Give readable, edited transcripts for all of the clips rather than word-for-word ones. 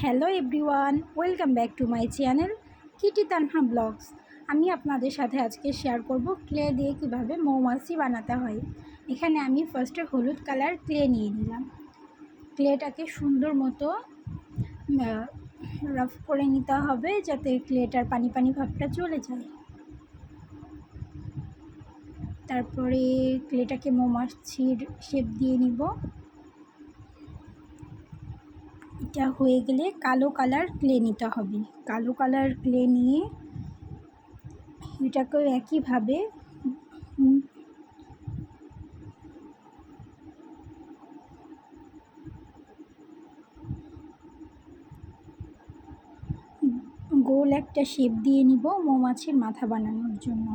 Hello everyone, welcome back to my channel Kitty Tanha blogs. আমি আপনাদের সাথে আজকে শেয়ার করব ক্লে দিয়ে কিভাবে মৌমাছি বানাতে হয়। এখানে আমি ফার্স্টে হলুদ কালার ক্লে নিয়ে নিলাম। ক্লেটাকে সুন্দর মতো রাফ করে নিতে হবে যাতে ক্লেটার পানি পানি ভাবটা চলে যায়। তারপরে ক্লেটাকে মৌমাছির শেপ দিয়ে নিব। এটা হয়ে গেলে কালো কালার ক্লে নিতে হবে। কালো কালার ক্লে নিয়ে এটাকেও একইভাবে গোল একটা শেপ দিয়ে নিব মৌমাছির মাথা বানানোর জন্য।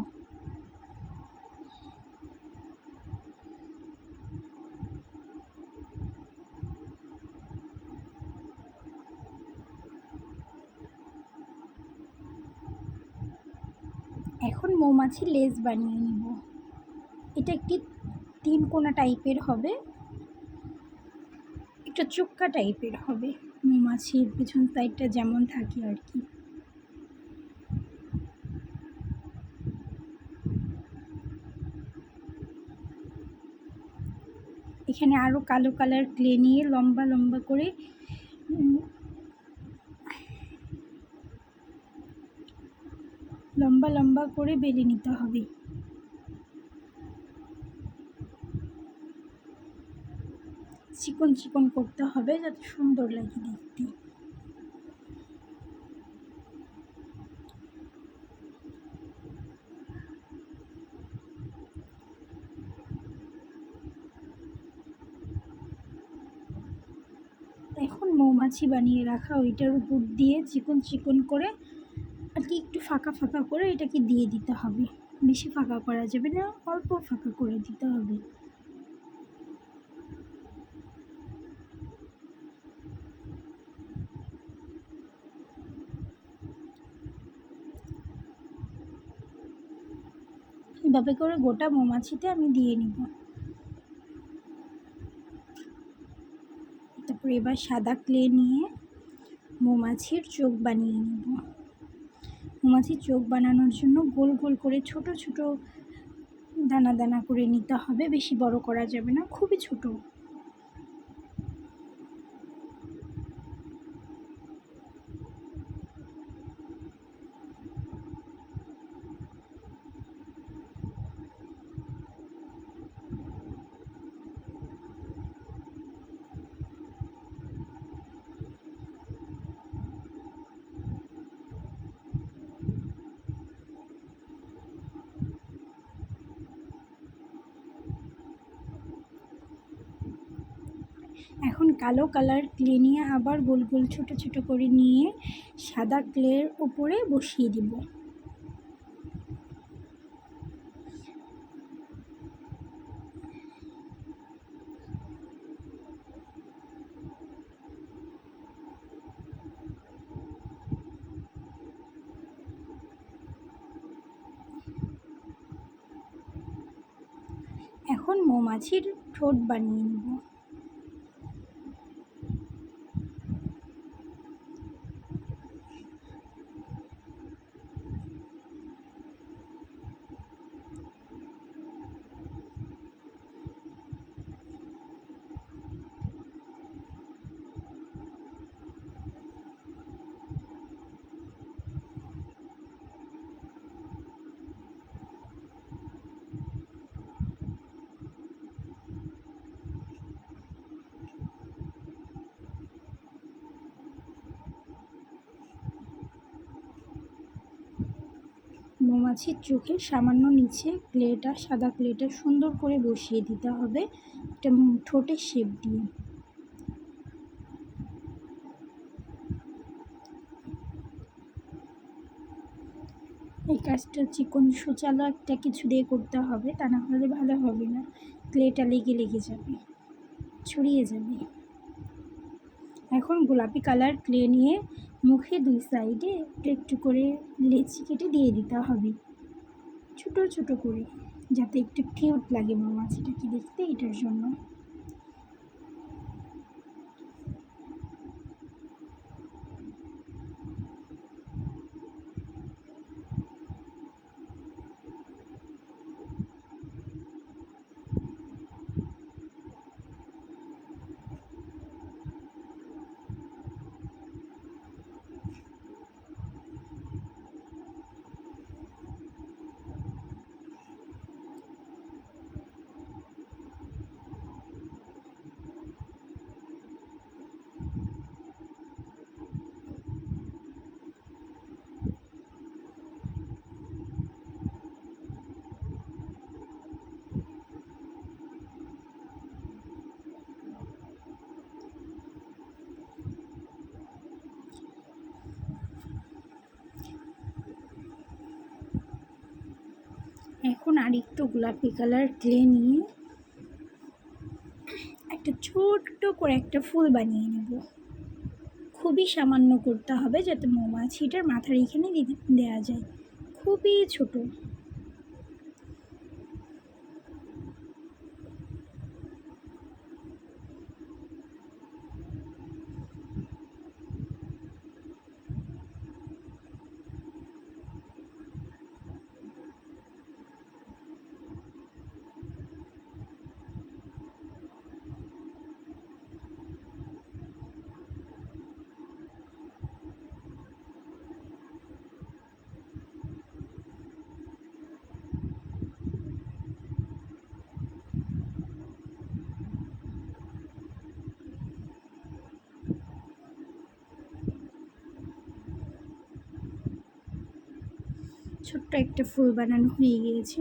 এখন মৌমাছির লেজ বানিয়ে নিব। এটা একটি 3 কোনা টাইপের হবে, একটা চুক্কা টাইপের হবে, মৌমাছির পিছন সাইডটা যেমন থাকে আর কি। এখানে আরও কালো কালার ক্লে নিয়ে লম্বা লম্বা করে বেলে নিতে হবে। চিকন চিকন করতে হবে যাতে সুন্দর লাগে দেখতে। এখন মৌমাছি বানিয়ে রাখা ওইটার উপর দিয়ে চিকন চিকন করে আর কি একটু ফাঁকা ফাঁকা করে এটাকে দিয়ে দিতে হবে। বেশি ফাঁকা করা যাবে না, অল্প ফাঁকা করে দিতে হবে। এভাবে করে গোটা মৌমাছিতে আমি দিয়ে নিব। তারপরে এবার সাদা ক্লে নিয়ে মৌমাছির চোখ বানিয়ে নিব। মৌমাছির চোখ বানানোর জন্য গোল গোল করে ছোট ছোট দানা দানা করে নিতে হবে, বেশি বড় করা যাবে না, খুবই ছোট। এখন কালো কালার ক্লে নিয়ে আবার গোল গোল ছোট ছোট করে নিয়ে সাদা ক্লের উপরে বসিয়ে দিব। এখন মৌমাছির ঠোঁট বানিয়ে নিব। মৌমাছির চোখের সামান্য নিচে সাদা ক্লেটা সুন্দর করে বসিয়ে দিতে হবে একটা ঠোঁটের শেপ দিয়ে। এই কাজটা চিকন সুচালো একটা কিছু দিয়ে করতে হবে, তা না হলে ভালো হবে না, ক্লেটা লেগে লেগে যাবে, ছড়িয়ে যাবে। এখন গোলাপি কালার ক্লে নিয়ে মুখে 2 সাইডে একটু একটু করে লেচি কেটে দিয়ে দিতে হবে ছোট ছোট করে, যাতে একটু কিউট লাগে মৌমাছিটাকে দেখতে, এটার জন্য। আর একটু গোলাপি কালার ক্লে নিয়ে একটা ছোট্ট করে একটা ফুল বানিয়ে নেব। খুবই সামান্য করতে হবে যাতে মৌমাছিটার মাথার এখানে দেওয়া যায়, খুবই ছোট। ছোট্ট একটা ফুল বানানো হয়ে গিয়েছে।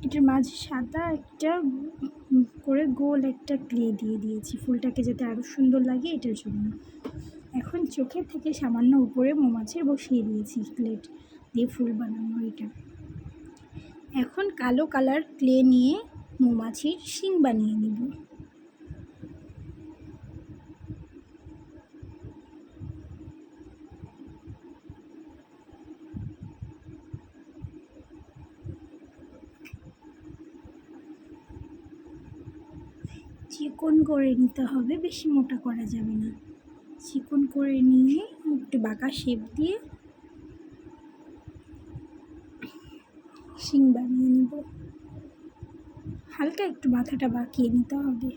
এটার মাঝে সাদা একটা করে গোল একটা ক্লে দিয়ে দিয়েছি ফুলটাকে যাতে আরও সুন্দর লাগে এটার জন্য। এখন চোখের থেকে সামান্য উপরে মৌমাছির বসিয়ে দিয়েছি ক্লেট দিয়ে ফুল বানানো এটা। এখন কালো কালার ক্লে নিয়ে মৌমাছির শিং বানিয়ে নিব। চিকন করে নিতে হবে, বেশি মোটা করা যাবে না। চিকন করে নিয়ে একটু বাঁকা শেপ দিয়ে শিং বানিয়ে নিব। হালকা একটু মাথাটা বাঁকিয়ে নিতে হবে।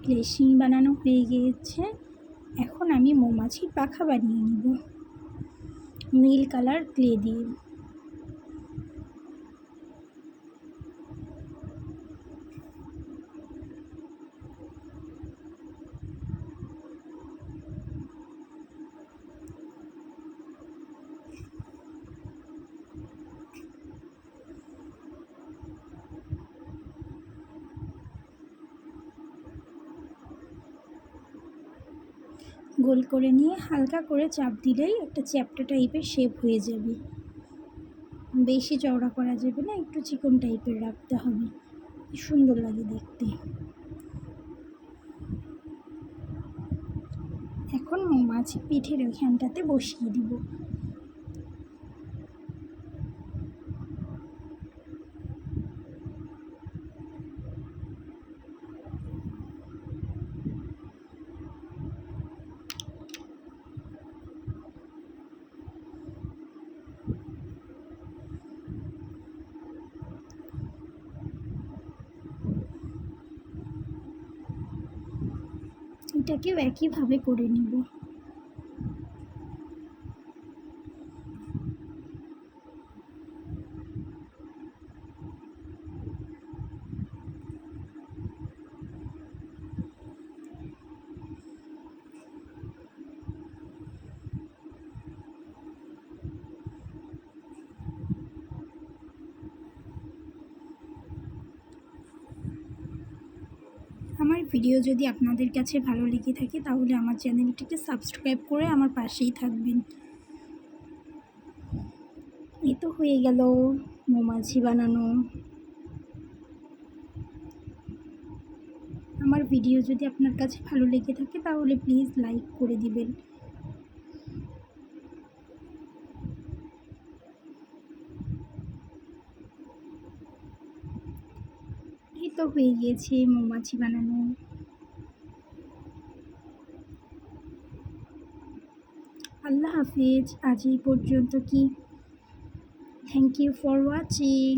ক্লে শিং বানানো হয়ে গিয়েছে। এখন আমি মৌমাছির পাখা বানিয়ে নিব নীল কালার ক্লে দিয়ে। গোল করে নিয়ে হালকা করে চাপ দিলেই একটা চ্যাপ্টা টাইপের শেপ হয়ে যাবে। বেশি চওড়া করা যাবে না, একটু চিকন টাইপের রাখতে হবে, সুন্দর লাগে দেখতে। এখন মৌমাছি পিঠের ওইখানটাতে বসিয়ে দিব। এটাকেও একইভাবে করে নিব। আমার ভিডিও যদি আপনাদের কাছে ভালো লেগে থাকে তাহলে আমার চ্যানেলটিকে সাবস্ক্রাইব করে আমার পাশেই থাকবেন। এই তো হয়ে গেল মৌমাছি বানানো। আমার ভিডিও যদি আপনার কাছে ভালো লেগে থাকে তাহলে প্লিজ লাইক করে দিবেন। এই তো হয়ে গিয়েছে মৌমাছি বানানো। আল্লাহ হাফিজ, আজ এই পর্যন্ত কি। Thank you for watching.